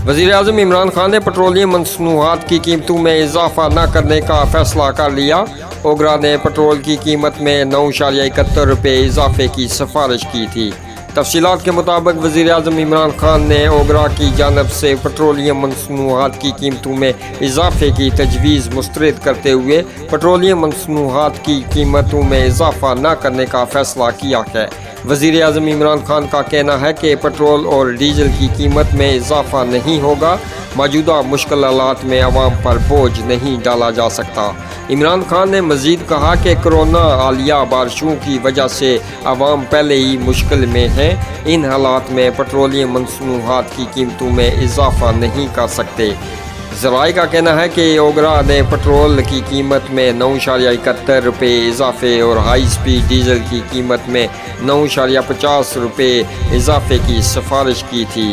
वज़ीर-ए-आज़म इमरान खान ने पेट्रोलियम मसनूआत की कीमतों में इजाफा न करने का फैसला कर लिया। ओगरा ने पेट्रोल की कीमत में 9.71 रुपये इजाफे की सिफारिश की थी। तफसीलात के मुताबिक वज़ीर-ए-आज़म इमरान खान ने ओगरा की जानब से पेट्रोलियम मसनूआत की कीमतों में इजाफे की तजवीज़ मुस्तरद करते हुए पेट्रोलियम मसनूआत की कीमतों में इजाफा न करने का फैसला किया है। वज़ीर-ए-आज़म इमरान खान का कहना है कि पेट्रोल और डीजल की कीमत में इजाफा नहीं होगा। मौजूदा मुश्किल हालात में आवाम पर बोझ नहीं डाला जा सकता। इमरान खान ने मज़ीद कहा कि कोरोना आलिया बारिशों की वजह से आवाम पहले ही मुश्किल में है। इन हालात में पेट्रोलियम मसनूआत की कीमतों में इजाफा नहीं कर सकते। ज़राए का कहना है कि ओगरा ने पेट्रोल की कीमत में 9.71 रुपये इजाफे और हाई स्पीड डीजल की कीमत में 9.50 रुपये इजाफे की सिफारिश की थी।